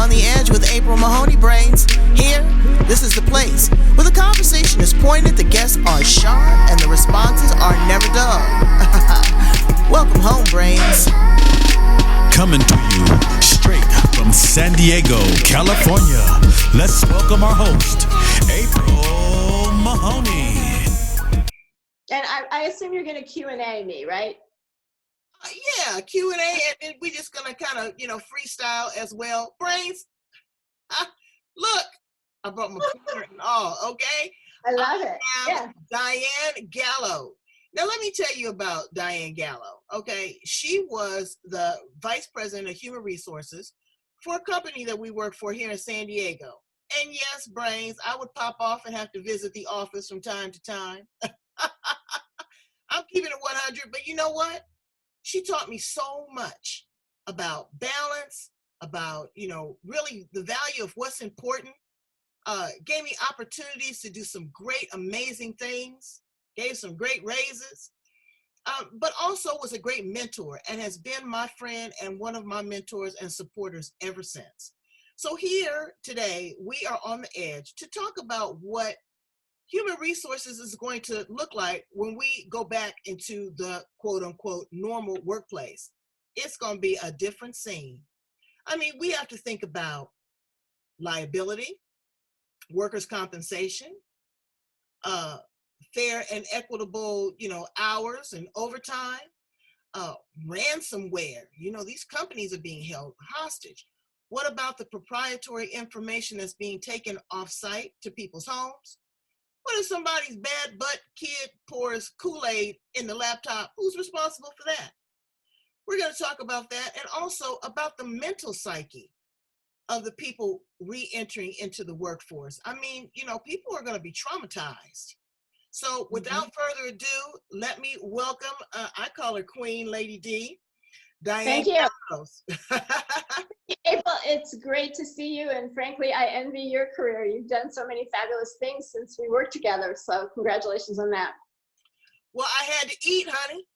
On the Edge with April Mahoney Brains. Here, this is the place where the conversation is pointed, the guests are sharp, and the responses are never dull. Welcome home, Brains. Coming to you straight from San Diego, California. Let's welcome our host, April Mahoney. And I assume you're going to Q&A me, right? Yeah, Q&A, and then we're just going to kind of, freestyle as well. Brains, look, I brought my pointer and all, okay? I love it. Yeah. Diane Gallo. Now, let me tell you about Diane Gallo, okay? She was the Vice President of Human Resources for a company that we work for here in San Diego. And yes, Brains, I would pop off and have to visit the office from time to time. I'm keeping it 100, but you know what? She taught me so much about balance, about, really the value of what's important, gave me opportunities to do some great, amazing things, gave some great raises, but also was a great mentor and has been my friend and one of my mentors and supporters ever since. So here today, we are on the edge to talk about what human resources is going to look like when we go back into the quote unquote normal workplace. It's going to be a different scene. I mean, we have to think about liability, workers' compensation, fair and equitable, hours and overtime, ransomware. These companies are being held hostage. What about the proprietary information that's being taken off-site to people's homes? What if somebody's bad butt kid pours Kool-Aid in the laptop? Who's responsible for that? We're going to talk about that, and also about the mental psyche of the people re-entering into the workforce. I mean, people are going to be traumatized. So without further ado, let me welcome, I call her Queen Lady D, Diane. Thank you. April, it's great to see you, and frankly, I envy your career. You've done so many fabulous things since we worked together, so congratulations on that. Well, I had to eat, honey.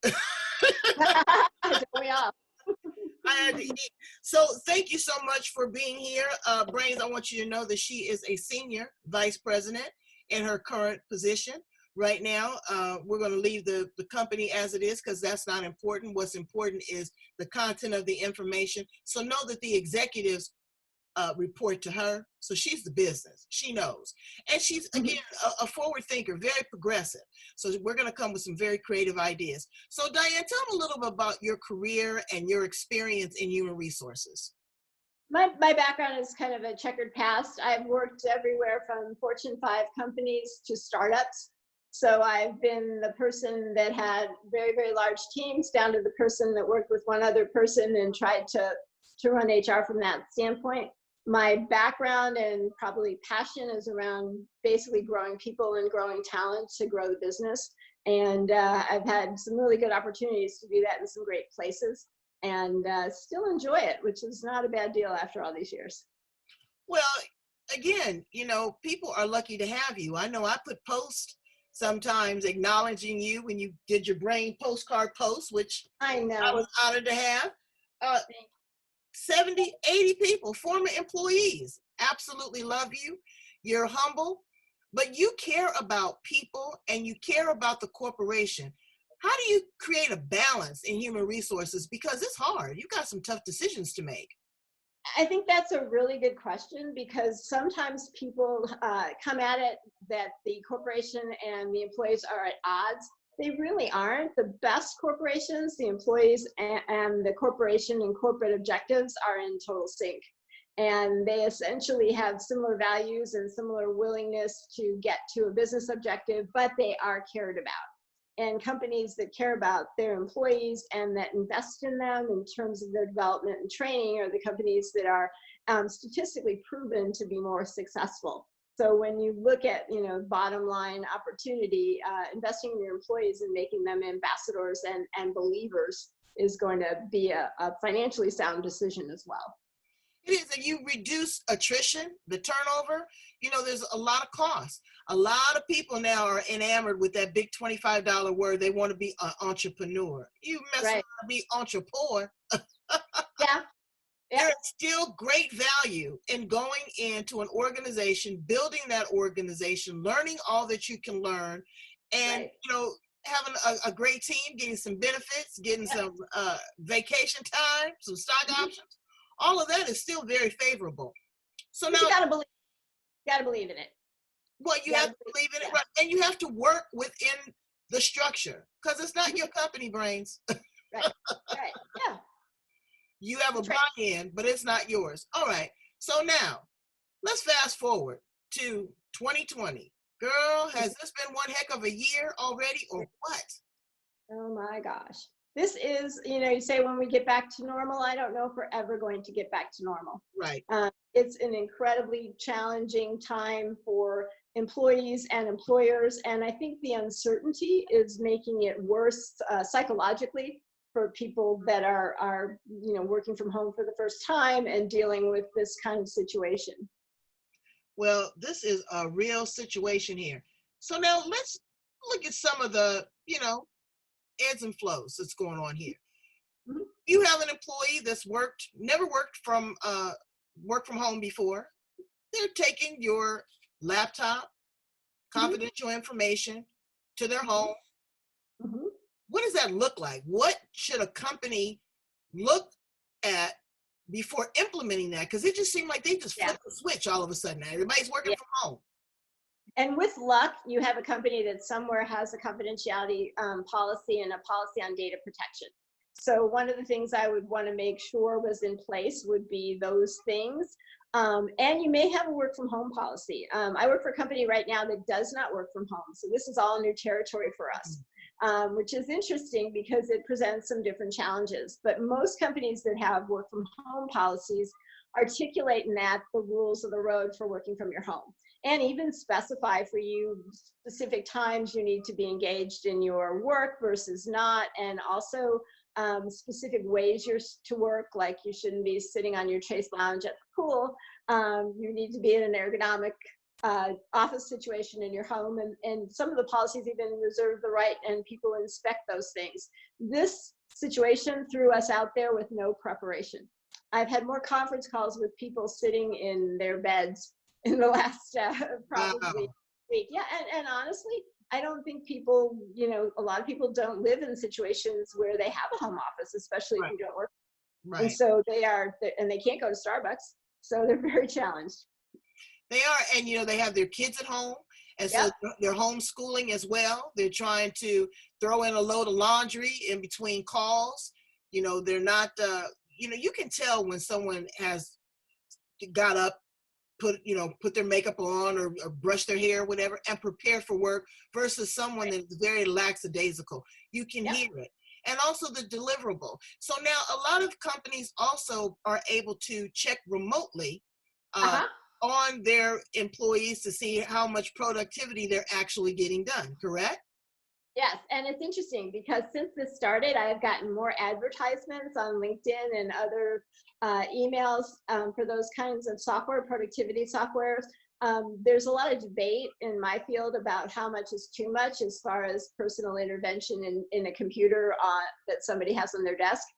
We all. I had to eat. So thank you so much for being here. Brains, I want you to know that she is a senior vice president in her current position. Right now, we're going to leave the company as it is because that's not important. What's important is the content of the information. So know that the executives report to her. So she's the business. She knows. And she's, again, a forward thinker, very progressive. So we're going to come with some very creative ideas. So Diane, tell me a little bit about your career and your experience in human resources. My background is kind of a checkered past. I've worked everywhere from Fortune 5 companies to startups. So I've been the person that had very, very large teams down to the person that worked with one other person and tried to run HR from that standpoint. My background and probably passion is around basically growing people and growing talent to grow the business. And I've had some really good opportunities to do that in some great places and still enjoy it, which is not a bad deal after all these years. Well, again, people are lucky to have you. I know I put posts sometimes acknowledging you when you did your brain postcard post, which I know I was honored to have. 70, 80 people, former employees, absolutely love you. You're humble, but you care about people and you care about the corporation. How do you create a balance in human resources? Because it's hard. You got some tough decisions to make. I think that's a really good question because sometimes people come at it that the corporation and the employees are at odds. They really aren't. The best corporations, the employees and the corporation and corporate objectives are in total sync. And they essentially have similar values and similar willingness to get to a business objective, but they are cared about. And companies that care about their employees and that invest in them in terms of their development and training are the companies that are statistically proven to be more successful. So when you look at, bottom line opportunity, investing in your employees and making them ambassadors and believers is going to be a financially sound decision as well. It is, and you reduce attrition, the turnover. There's a lot of costs. A lot of people now are enamored with that big $25 word. They want to be an entrepreneur. You mess around and be entrepreneur. Yeah. Yeah. There is still great value in going into an organization, building that organization, learning all that you can learn, and Right. having a great team, getting some benefits, getting Yep. some vacation time, some stock Mhm. options. All of that is still very favorable. So But you now, gotta believe in it. well, you You have gotta to believe, believe in it, yeah. right? And you have to work within the structure because it's not Mhm. your company, brains. Right. Right. Yeah. You have a That's right. buy-in, but it's not yours. All right. So now let's fast forward to 2020. Girl, has this been one heck of a year already or what? Oh my gosh. This is, you say when we get back to normal, I don't know if we're ever going to get back to normal. Right. It's an incredibly challenging time for employees and employers. And I think the uncertainty is making it worse psychologically for people that are working from home for the first time and dealing with this kind of situation. Well, this is a real situation here. So now let's look at some of the, ebbs and flows that's going on here. Mhm. You have an employee that's never work from home before. They're taking your laptop, Mhm. confidential information to their Mhm. home. Mhm. What does that look like? What should a company look at before implementing that? Because it just seemed like they just Yeah. flipped the switch all of a sudden. Now everybody's working Yeah. from home. And with luck, you have a company that somewhere has a confidentiality policy and a policy on data protection. So one of the things I would want to make sure was in place would be those things. And you may have a work from home policy. I work for a company right now that does not work from home. So this is all new territory for us, which is interesting because it presents some different challenges. But most companies that have work from home policies articulate in that the rules of the road for working from your home, and even specify for you specific times you need to be engaged in your work versus not, and also specific ways you're to work, like you shouldn't be sitting on your chase lounge at the pool. You need to be in an ergonomic office situation in your home, and some of the policies even reserve the right and people inspect those things. This situation threw us out there with no preparation. I've had more conference calls with people sitting in their beds in the last probably Wow. week. Yeah, and honestly, I don't think people, a lot of people don't live in situations where they have a home office, especially if Right. you don't work. And Right. so and they can't go to Starbucks, so they're very challenged. They are, and they have their kids at home, and so Yep. they're homeschooling as well. They're trying to throw in a load of laundry in between calls. They're not. You can tell when someone has got up, put their makeup on or brush their hair, or whatever, and prepare for work versus someone Right. that's very lackadaisical. You can Yep. hear it. And also the deliverable. So now a lot of companies also are able to check remotely uh, Uh-huh. on their employees to see how much productivity they're actually getting done, correct? Yes, and it's interesting because since this started, I have gotten more advertisements on LinkedIn and other emails for those kinds of software, productivity softwares. There's a lot of debate in my field about how much is too much as far as personal intervention in a computer that somebody has on their desk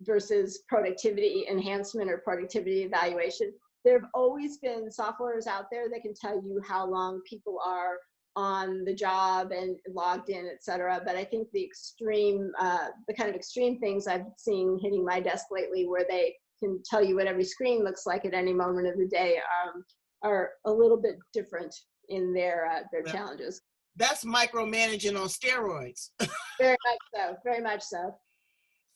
versus productivity enhancement or productivity evaluation. There have always been softwares out there that can tell you how long people are on the job and logged in, et cetera. But I think the kind of extreme things I've seen hitting my desk lately, where they can tell you what every screen looks like at any moment of the day, are a little bit different in their Well, challenges. that's micromanaging on steroids. Very much so. Very much so.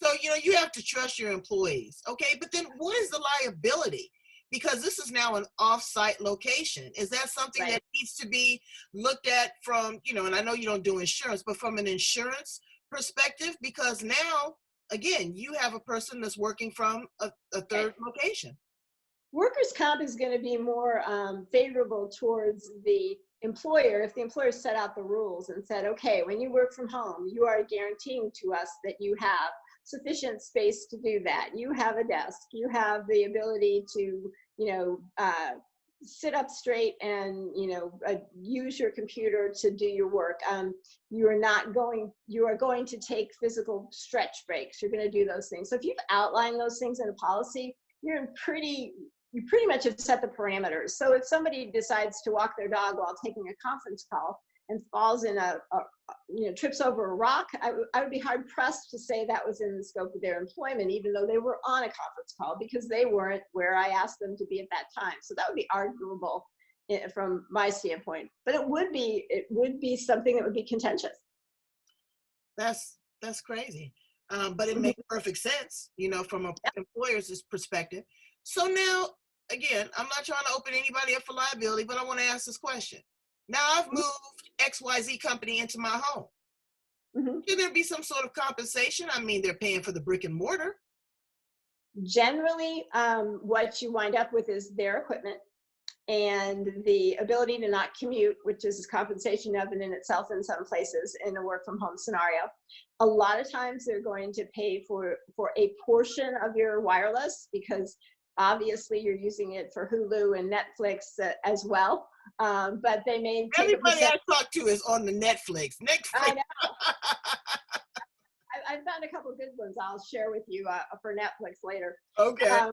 So, you have to trust your employees. Okay. But then what is the liability? Because this is now an off-site location. Is that something Right. that needs to be looked at from, and I know you don't do insurance, but from an insurance perspective? Because now, again, you have a person that's working from a third location. Workers' comp is going to be more favorable towards the employer if the employer set out the rules and said, okay, when you work from home, you are guaranteeing to us that you have sufficient space to do that. You have a desk. You have the ability to, sit up straight and, use your computer to do your work. You are going to take physical stretch breaks. You're going to do those things. So if you've outlined those things in a policy, you pretty much have set the parameters. So if somebody decides to walk their dog while taking a conference call and falls in trips over a rock, I would be hard pressed to say that was in the scope of their employment, even though they were on a conference call, because they weren't where I asked them to be at that time. So that would be arguable from my standpoint, but it would be something that would be contentious. That's crazy. But it makes perfect sense, from an employer's perspective. So now, again, I'm not trying to open anybody up for liability, but I want to ask this question. Now I've moved XYZ company into my home. Should there be some sort of compensation? I mean, they're paying for the brick and mortar. Generally, what you wind up with is their equipment and the ability to not commute, which is compensation of and in itself in some places in a work from home scenario. A lot of times they're going to pay for a portion of your wireless, because obviously you're using it for Hulu and Netflix as well. But they may take everybody I talk to is on the Netflix. I know. I found a couple of good ones I'll share with you for Netflix later. Okay.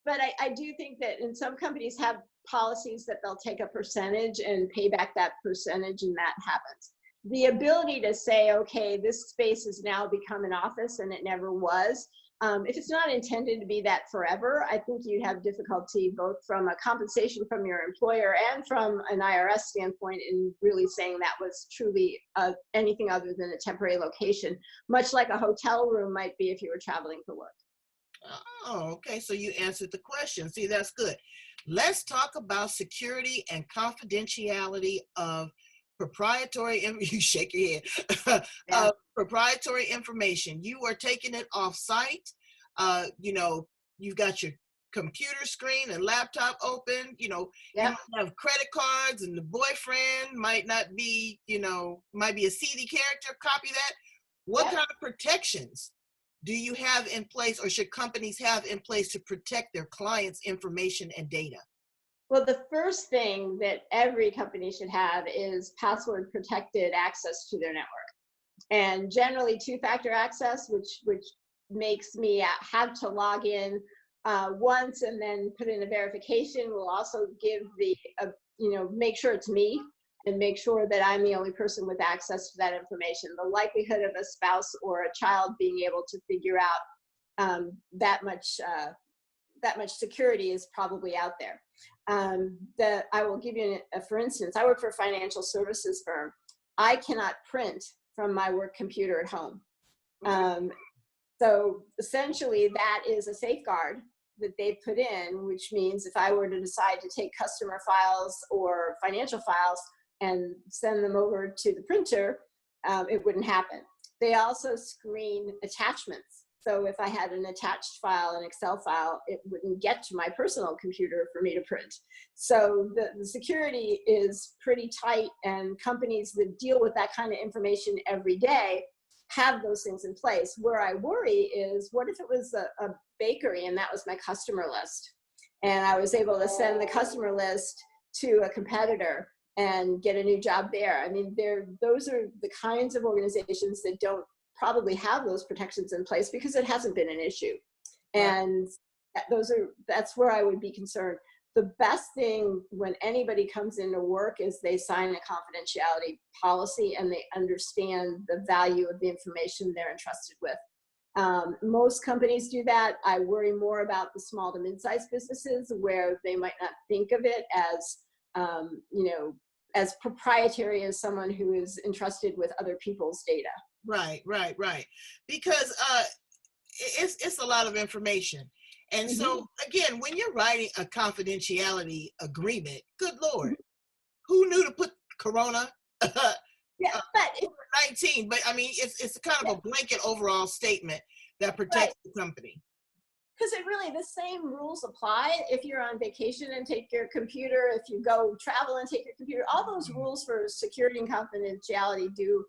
But I do think that in some companies have policies that they'll take a percentage and pay back that percentage, and that happens. The ability to say, okay, this space has now become an office and it never was. If it's not intended to be that forever, I think you'd have difficulty both from a compensation from your employer and from an IRS standpoint in really saying that was truly anything other than a temporary location, much like a hotel room might be if you were traveling for work. Oh, okay. So you answered the question. See, that's good. Let's talk about security and confidentiality of proprietary, you shake your head, proprietary information. You are taking it off site. You've got your computer screen and laptop open, you might have credit cards, and the boyfriend might not be, might be a seedy character, copy that. What kind of protections do you have in place, or should companies have in place to protect their clients' information and data? Well, the first thing that every company should have is password protected access to their network. And generally two-factor access, which makes me have to log in once and then put in a verification, will also give make sure it's me and make sure that I'm the only person with access to that information. The likelihood of a spouse or a child being able to figure out that much security is probably out there. I will give you for instance, I work for a financial services firm. I cannot print from my work computer at home. So essentially that is a safeguard that they put in, which means if I were to decide to take customer files or financial files and send them over to the printer, it wouldn't happen. They also screen attachments. So if I had an attached file, an Excel file, it wouldn't get to my personal computer for me to print. So the security is pretty tight, and companies that deal with that kind of information every day have those things in place. Where I worry is, what if it was a bakery and that was my customer list, and I was able to send the customer list to a competitor and get a new job there? I mean, those are the kinds of organizations that don't probably have those protections in place because it hasn't been an issue. And that's where I would be concerned. The best thing when anybody comes into work is they sign a confidentiality policy and they understand the value of the information they're entrusted with. Most companies do that. I worry more about the small to mid-sized businesses where they might not think of it as, as proprietary as someone who is entrusted with other people's data. Right. Because it's a lot of information. And so, again, when you're writing a confidentiality agreement, good Lord, who knew to put Corona? But 19, but I mean, it's kind of a blanket overall statement that protects the company. Because the same rules apply if you're on vacation and take your computer, if you go travel and take your computer. All those rules for security and confidentiality do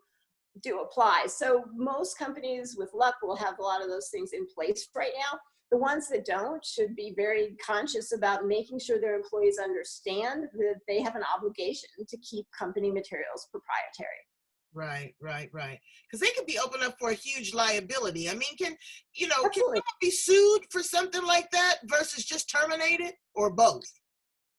do apply. So most companies with luck will have a lot of those things in place right now. The ones that don't should be very conscious about making sure their employees understand that they have an obligation to keep company materials proprietary. Right, right, right. Because they could be open up for a huge liability. I mean, can Absolutely. someone be sued for something like that versus just terminated, or both?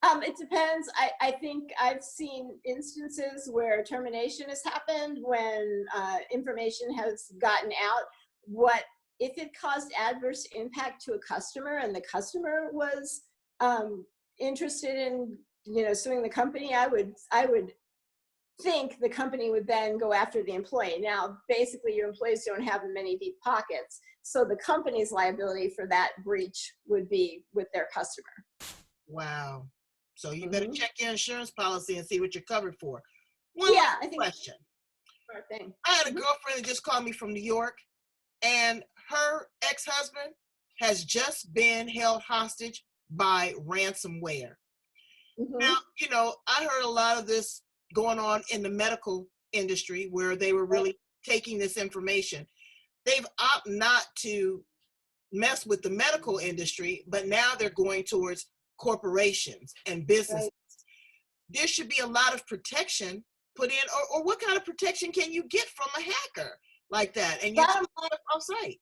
It depends. I think I've seen instances where termination has happened when information has gotten out. What if it caused adverse impact to a customer and the customer was interested in suing the company? I would think the company would then go after the employee. Now, basically, your employees don't have many deep pockets, so the company's liability for that breach would be with their customer. Wow. So you better check your insurance policy and see what you're covered for. I think Question. Smart thing. I had a girlfriend that just called me from New York, and her ex-husband has just been held hostage by ransomware. Now, I heard a lot of this going on in the medical industry where they were really taking this information. They've opted not to mess with the medical industry, but now they're going towards corporations and businesses. There should be a lot of protection put in, or what kind of protection can you get from a hacker like that? And you're off-site.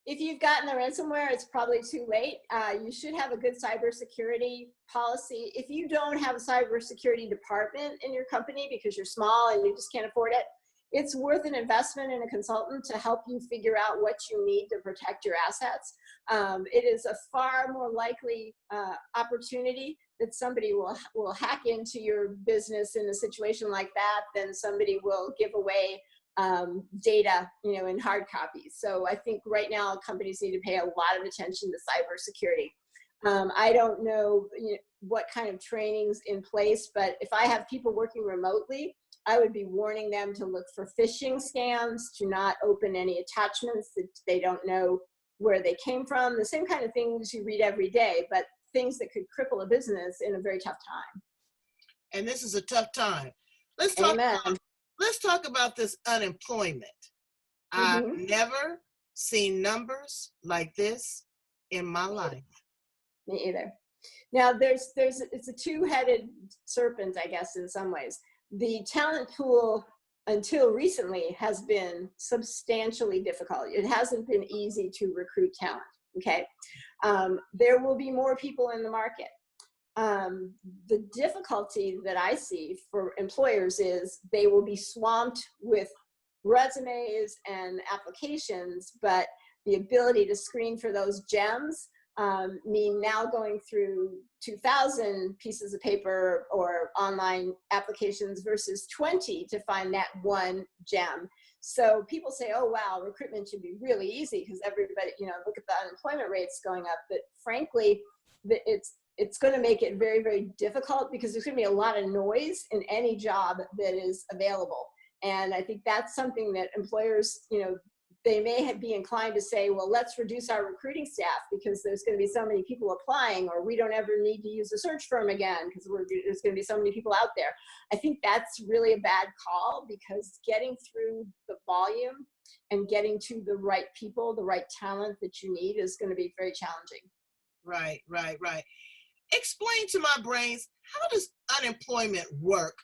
If you've gotten the ransomware, it's probably too late. You should have a good cybersecurity policy. If you don't have a cybersecurity department in your company because you're small and you just can't afford it, it's worth an investment in a consultant to help you figure out what you need to protect your assets. It is a far more likely opportunity that somebody will hack into your business in a situation like that than somebody will give away data, in hard copies. So I think right now companies need to pay a lot of attention to cybersecurity. I don't know what kind of training's in place, but if I have people working remotely, I would be warning them to look for phishing scams, to not open any attachments that they don't know where they came from, the same kind of things you read every day, but things that could cripple a business in a very tough time. And this is a tough time. Let's talk about this unemployment. I've never seen numbers like this in my life. Me either. Now it's a two-headed serpent, I guess, in some ways. The talent pool until recently has been substantially difficult. It hasn't been easy to recruit talent. Okay. There will be more people in the market. The difficulty that I see for employers is they will be swamped with resumes and applications, but the ability to screen for those gems mean now going through 2,000 pieces of paper or online applications versus 20 to find that one gem. So people say, oh, wow, recruitment should be really easy because everybody, look at the unemployment rates going up. But frankly, it's going to make it very, very difficult because there's going to be a lot of noise in any job that is available. And I think that's something that employers, they may be inclined to say, well, let's reduce our recruiting staff because there's going to be so many people applying, or we don't ever need to use a search firm again because there's going to be so many people out there. I think that's really a bad call because getting through the volume and getting to the right people, the right talent that you need is going to be very challenging. Right. Explain to my brains, how does unemployment work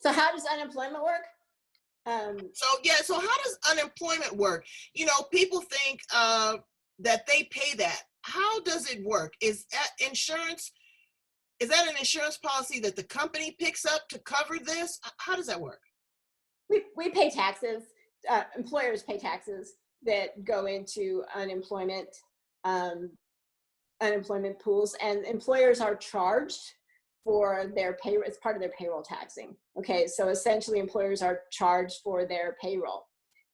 So how does unemployment work? So how does unemployment work? People think that they pay that. How does it work? Is that insurance? Is that an insurance policy that the company picks up to cover this? How does that work? We pay taxes. Employers pay taxes that go into unemployment pools, and employers are charged for their payroll. It's part of their payroll taxing. Okay, so essentially employers are charged for their payroll.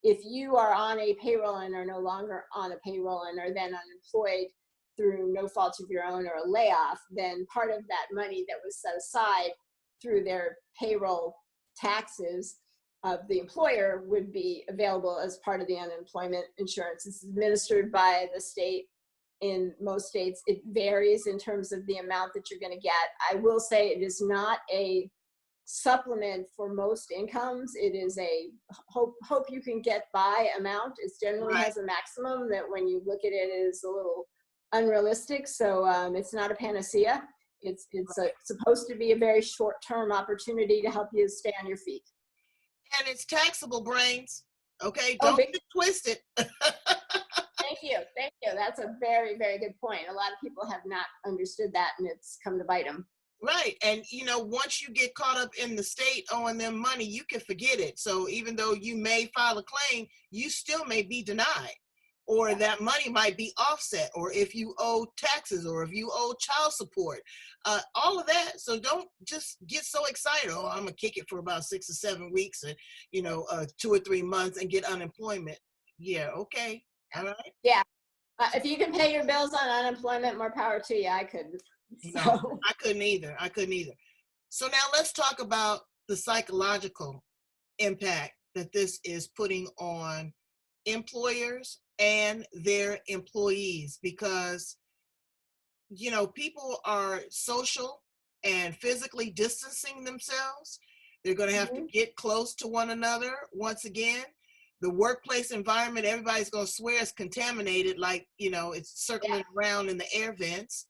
If you are on a payroll and are no longer on a payroll and are then unemployed through no fault of your own or a layoff, then part of that money that was set aside through their payroll taxes of the employer would be available as part of the unemployment insurance. It's administered by the state. In most states, it varies in terms of the amount that you're going to get. I will say it is not a supplement for most incomes. It is a hope you can get by amount. It generally has a maximum that when you look at it is a little unrealistic. So it's not a panacea. It's supposed to be a very short-term opportunity to help you stay on your feet. And it's taxable, brains. Okay, Oh, don't get twisted. Thank you. That's a very, very good point. A lot of people have not understood that, and it's come to bite them. Right. And, once you get caught up in the state owing them money, you can forget it. So even though you may file a claim, you still may be denied, or that money might be offset, or if you owe taxes, or if you owe child support, all of that. So don't just get so excited. Oh, I'm going to kick it for about 6 or 7 weeks, and, 2 or 3 months and get unemployment. Yeah. Okay. All right. Yeah. If you can pay your bills on unemployment, more power to you. I couldn't. So. No, I couldn't either. So now let's talk about the psychological impact that this is putting on employers and their employees, because, people are social and physically distancing themselves. They're going to have to get close to one another once again. The workplace environment, everybody's going to swear it's contaminated, like, it's circling around in the air vents.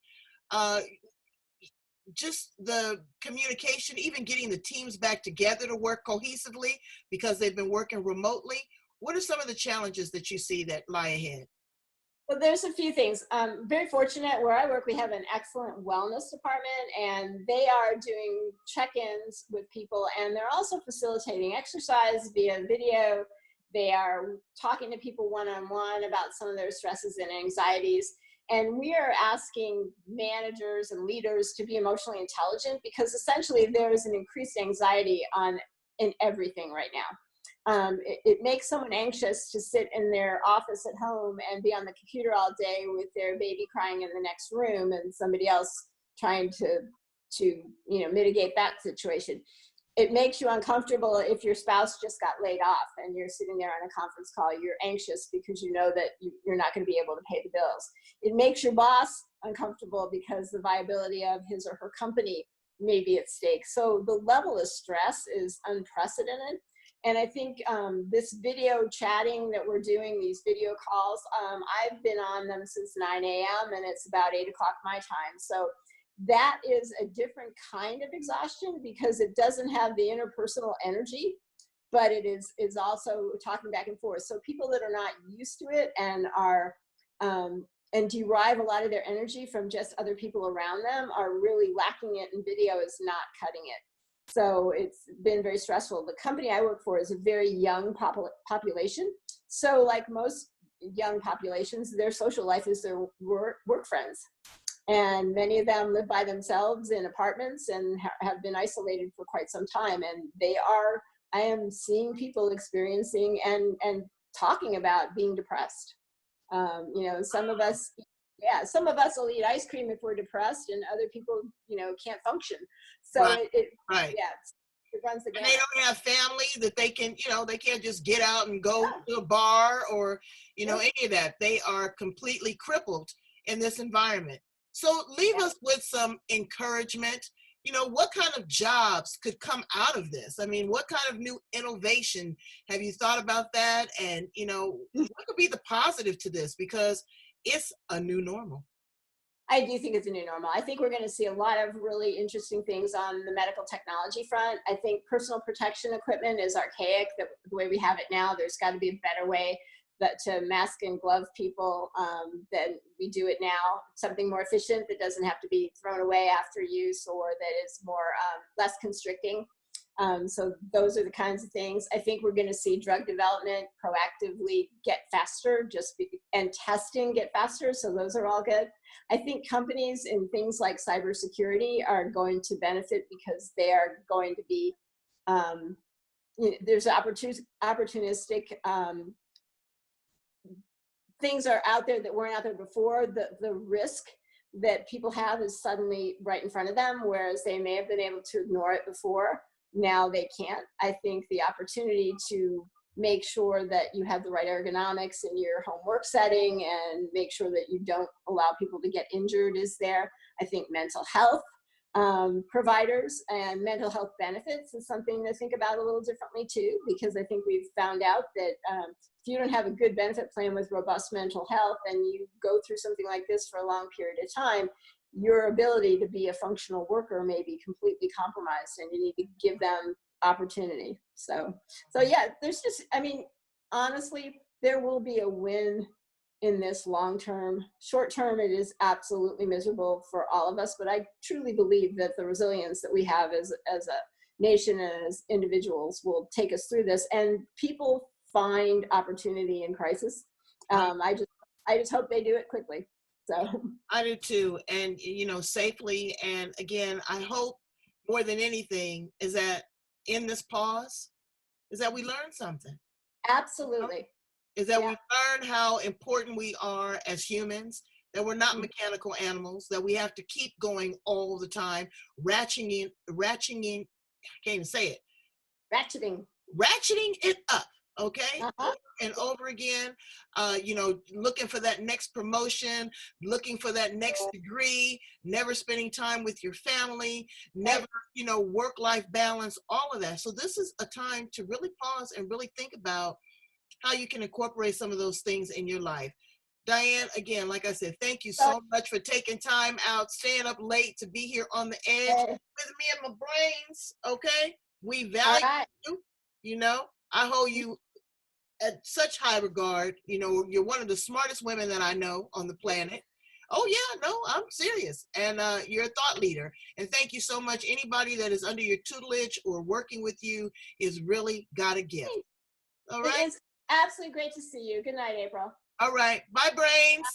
Just the communication, even getting the teams back together to work cohesively because they've been working remotely. What are some of the challenges that you see that lie ahead? Well, there's a few things. Very fortunate where I work, we have an excellent wellness department, and they are doing check-ins with people, and they're also facilitating exercise via video. They are talking to people one-on-one about some of their stresses and anxieties. And we are asking managers and leaders to be emotionally intelligent, because essentially there is an increased anxiety in everything right now. It makes someone anxious to sit in their office at home and be on the computer all day with their baby crying in the next room and somebody else trying to mitigate that situation. It makes you uncomfortable if your spouse just got laid off and you're sitting there on a conference call. You're anxious because you know that you're not going to be able to pay the bills. It makes your boss uncomfortable because the viability of his or her company may be at stake. So the level of stress is unprecedented. And I think this video chatting that we're doing, these video calls, I've been on them since 9 a.m. and it's about 8 o'clock my time. So that is a different kind of exhaustion because it doesn't have the interpersonal energy, but it is also talking back and forth. So people that are not used to it and are and derive a lot of their energy from just other people around them are really lacking it, and video is not cutting it. So it's been very stressful. The company I work for is a very young population. So like most young populations, their social life is their work friends. And many of them live by themselves in apartments and have been isolated for quite some time. And I am seeing people experiencing and talking about being depressed. Some of us will eat ice cream if we're depressed, and other people, can't function. So Right. it runs the gamut. gamut. And they don't have family that they can, they can't just get out and go to a bar or, any of that. They are completely crippled in this environment. So leave us with some encouragement. What kind of jobs could come out of this? I mean, what kind of new innovation have you thought about that? And, what could be the positive to this? Because it's a new normal. I do think it's a new normal. I think we're going to see a lot of really interesting things on the medical technology front. I think personal protection equipment is archaic the way we have it now. There's got to be a better way to mask and glove people than we do it now. Something more efficient that doesn't have to be thrown away after use, or that is more less constricting. So those are the kinds of things. I think we're going to see drug development proactively get faster, and testing get faster. So those are all good. I think companies in things like cybersecurity are going to benefit because they are going to be, there's opportunistic things are out there that weren't out there before. The risk that people have is suddenly right in front of them, whereas they may have been able to ignore it before. Now they can't. I think the opportunity to make sure that you have the right ergonomics in your home work setting and make sure that you don't allow people to get injured is there. I think mental health providers, and mental health benefits is something to think about a little differently too, because I think we've found out that if you don't have a good benefit plan with robust mental health and you go through something like this for a long period of time, your ability to be a functional worker may be completely compromised, and you need to give them opportunity. So yeah, there's just, I mean, honestly, there will be a win in this long term. Short term, it is absolutely miserable for all of us, but I truly believe that the resilience that we have as a nation and as individuals will take us through this, and people find opportunity in crisis. I just hope they do it quickly. So I do too, and safely. And again, I hope more than anything is that in this pause, is that we learn something. absolutely. Is that Yeah. we learn how important we are as humans, that we're not Mhm. mechanical animals, that we have to keep going all the time, ratcheting, I can't even say it, Ratcheting. ratcheting it up, okay? Uh-huh. Over and over again, looking for that next promotion, looking for that next degree, never spending time with your family, never, work-life balance, all of that. So this is a time to really pause and really think about how you can incorporate some of those things in your life. Diane, again, like I said, thank you so much for taking time out, staying up late to be here on the edge with me and my brains, okay? We value you, I hold you at such high regard. You're one of the smartest women that I know on the planet. Oh yeah, no, I'm serious. And you're a thought leader. And thank you so much. Anybody that is under your tutelage or working with you is really got a gift. All right? It's absolutely great to see you. Good night, April. All right. Bye, brains.